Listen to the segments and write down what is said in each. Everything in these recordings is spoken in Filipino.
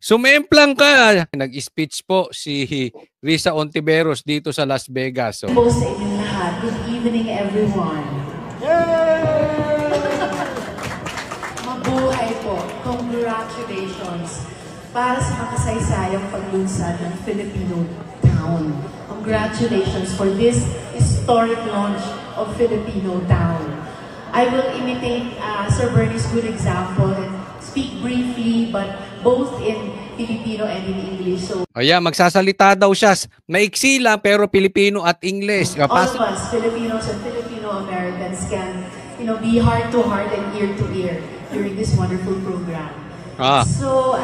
Sumemplang ka. Nag-speech po si Risa Ontiveros dito sa Las Vegas. Po sa inyong lahat. Good evening, everyone. Mabuhay po. Congratulations para sa makasaysayang paglunsad ng Filipino Town. Congratulations for this historic launch of Filipino Town. I will imitate Sir Bernie's good example and speak briefly, but both in Filipino and in English. So, ayan, magsasalita daw siya. Maiksi lang pero Filipino at English. all of us, Filipinos and Filipino-Americans, can be heart to heart and ear to ear during this wonderful program. So,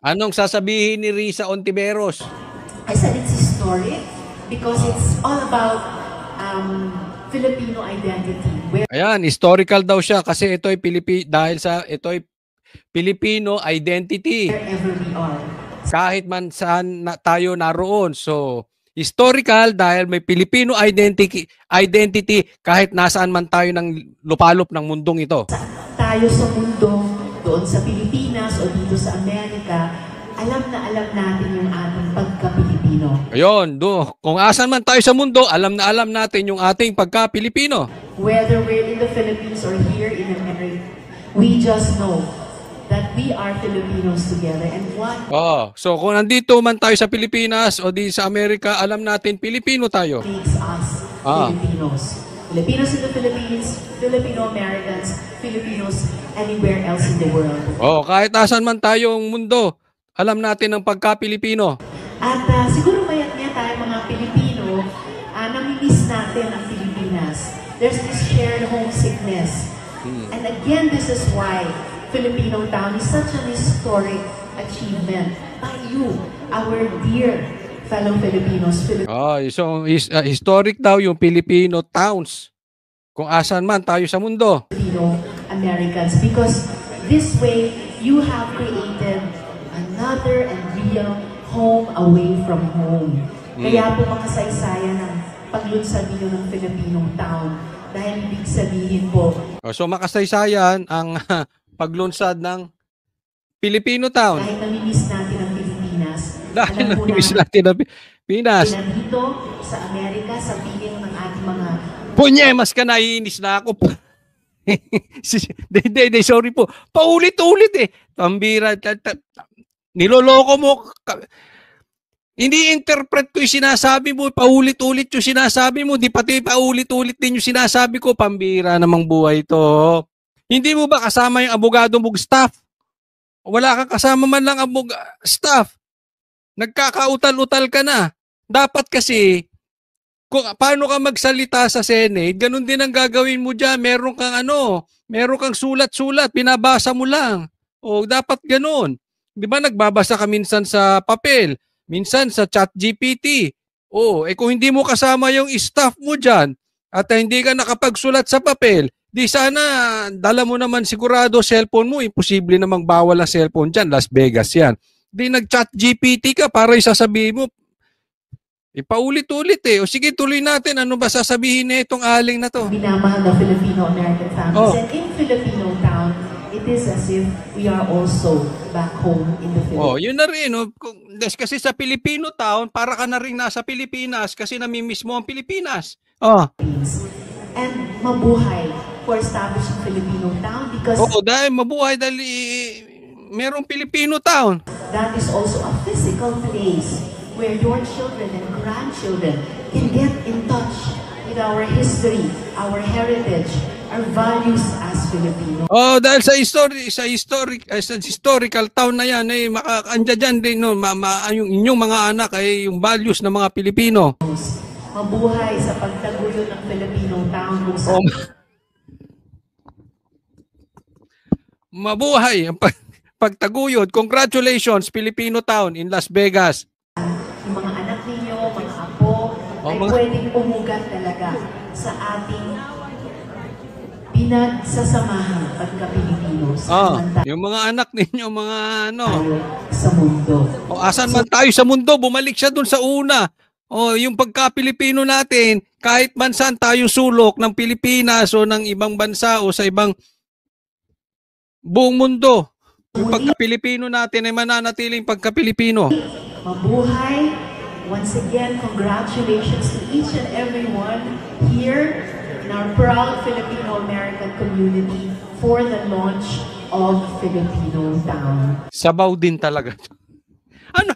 anong sasabihin ni Risa Ontiveros? I said it's historic because it's all about Filipino identity. Ayan, historical daw siya kasi ito'y Filipino identity. Wherever we are. Kahit man saan tayo naroon. So, historical dahil may Filipino identity kahit nasaan man tayo ng lupalop ng mundong ito. Tayo sa mundo, doon sa Pilipinas o dito sa Amerika, alam natin yung ating pagka-Pilipino. Ayun, kung asan man tayo sa mundo, alam natin yung ating pagka-Pilipino. Whether we're in the Philippines or here in America, we just know that we are Filipinos together. And what? So kung nandito man tayo sa Pilipinas o di sa Amerika, alam natin Pilipino tayo. Makes us Filipinos. Filipinos in the Philippines, Filipino-Americans, Filipinos anywhere else in the world. Kahit asan man tayong mundo, alam natin ang pagka-Pilipino. At siguro mayat-maya tayo mga Pilipino, namimiss natin ang Pilipinas. There's this shared homesickness. And again, this is why Filipino Town is such an historic achievement by you, our dear fellow Filipinos. So historic daw yung Filipino towns kung asan man tayo sa mundo. Filipino Americans, because this way you have created another and real home away from home. Kaya po makasaysayan ng paglunsad niyo ng Filipino Town dahil ibig sabihin po. So makasaysayan ang paglunsad ng Filipino Town. Dahil namimiss natin ang Pilipinas. Dahil namimiss natin ang Pilipinas. Dito sa Amerika, sa piling ng ating mga... Punyemas ka, naiinis na ako. Hindi, sorry po. Paulit-ulit eh. Pambira. Niloloko mo. Hindi interpret ko yung sinasabi mo. Paulit-ulit yung sinasabi mo. Di pati paulit-ulit din yung sinasabi ko. Pambira namang buhay to. Hindi mo ba kasama yung abogado mong staff? Wala kang kasama man lang staff. Nagkakautal-utal ka na. Dapat kasi, paano ka magsalita sa Senate, ganun din ang gagawin mo dyan. Meron kang sulat-sulat, binabasa mo lang. Dapat ganun. Di ba nagbabasa ka minsan sa papel, minsan sa ChatGPT. Kung hindi mo kasama yung staff mo dyan, at hindi ka nakapagsulat sa papel, di sana, dala mo naman sigurado cellphone mo, imposible namang bawal ang cellphone dyan, Las Vegas yan. Di nag-chat GPT ka para isasabihin mo, paulit-ulit eh. Sige, tuloy natin, ano ba sasabihin na itong aling na to? Minamahal na Filipino-American families. And in Filipino Town, it is as if we are also back home in the Philippines. Yun na rin. Kasi sa Filipino Town, para ka na rin nasa Pilipinas kasi namimiss mo ang Pilipinas. And mabuhay for establishing Filipino Town because dahil mabuhay dahil merong Filipino Town. That is also a physical place where your children and grandchildren can get in touch with our history, our heritage, our values as Filipinos. Dahil sa historical town na yan, andyan dyan din, yung inyong mga anak ay yung values ng mga Pilipino. Mabuhay sa pagtaguyod ng Filipino Town. Mabuhay ang pagtaguyod. Congratulations, Filipino Town in Las Vegas. Yung mga anak ninyo, mga apo, ay pwedeng umugat talaga sa ating pinagsasamahan pagka-Pilipinos. Yung mga anak ninyo, mga sa mundo. Asan man tayo sa mundo, bumalik siya dun sa una. Yung pagka-Pilipino natin, kahit man saan tayong sulok ng Pilipinas o ng ibang bansa o sa ibang buong mundo. Pagka-Pilipino natin ay mananatiling pagka-Pilipino. Mabuhay. Once again, congratulations to each and everyone here in our proud Filipino-American community for the launch of Filipino Town. Sabaw din talaga. Ano?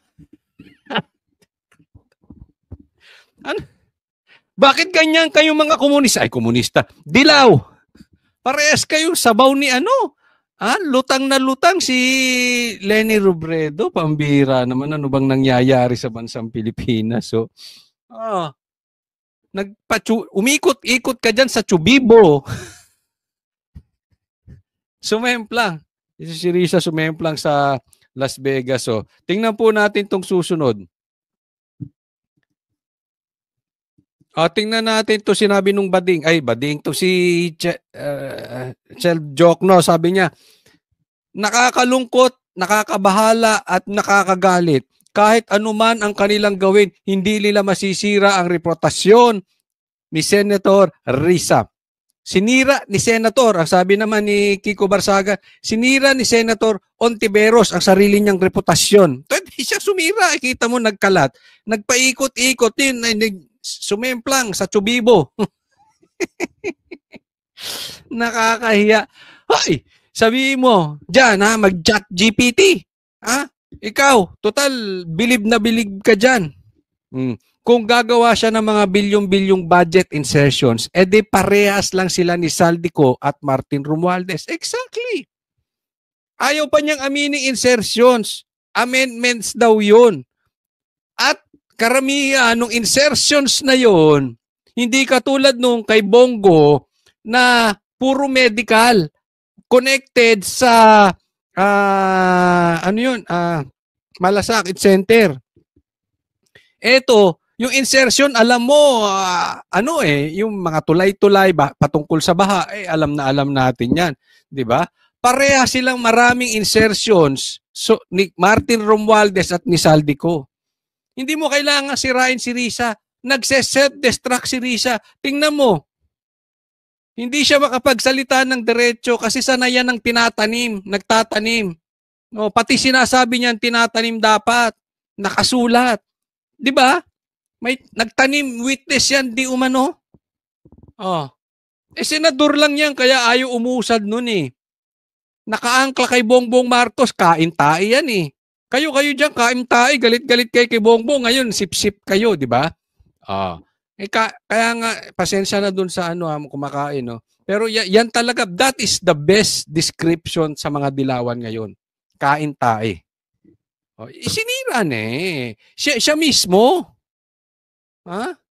Ano? Bakit ganyan kayong mga komunista? Ay, komunista. Dilaw. Parehas kayong sabaw ni ano? Lutang na lutang si Leni Robredo. Pambira naman. Ano bang nangyayari sa bansang Pilipinas? So, umikot-ikot ka dyan sa Chubibo. Sumemplang. Si Risa sumemplang sa Las Vegas. So, tingnan po natin tong susunod. Tingnan natin to sinabi nung bading. Ay, bading to si Chel Jokno. Sabi niya, nakakalungkot, nakakabahala at nakakagalit. Kahit anuman ang kanilang gawin, hindi nila masisira ang reputasyon ni Senator Risa. Sinira ni Senator, ang sabi naman ni Kiko Barsaga, sinira ni Senator Ontiveros ang sarili niyang reputasyon. Hindi siya sumira, kita mo nagkalat. Nagpaikot-ikot din, sumemplang sa Chubibo. Nakakahiya. Hoy, sabi mo, dyan mag-chat GPT. Ikaw, total, bilib na bilib ka dyan. Kung gagawa siya ng mga bilyong-bilyong budget insertions, edi parehas lang sila ni Saldico at Martin Romualdez. Exactly. Ayaw pa niyang aminin insertions. Amendments daw yun. At karamihan ng insertions na yon, hindi katulad nung kay Bongo na puro medical connected sa Malasakit Center. Eto, yung insertion, alam mo, yung mga tulay-tulay patungkol sa baha, alam na alam natin yan. Di ba? Pareha silang maraming insertions ni Martin Romualdez at ni Saldico. Hindi mo kailangan sirain si Risa. Nagse-self-destruct si Risa. Tingnan mo. Hindi siya makapagsalita ng diretso kasi sanayan ng tinatanim, nagtatanim. Pati sinasabi niyan tinatanim dapat. Nakasulat. 'Di ba? May nagtanim witness yan, di umano. Senador lang yan kaya ayaw umusad nun eh. Nakaangkla kay Bongbong Marcos, kain-tae yan eh. Kayo diyan kain-tae, galit-galit kayo kay Bongbong, ngayon sip-sip kayo, di ba? Kaya nga pasensya na dun sa kumakain, no. Pero yan talaga, that is the best description sa mga dilawan ngayon. Kain-tae. Isinira na eh. Siya mismo.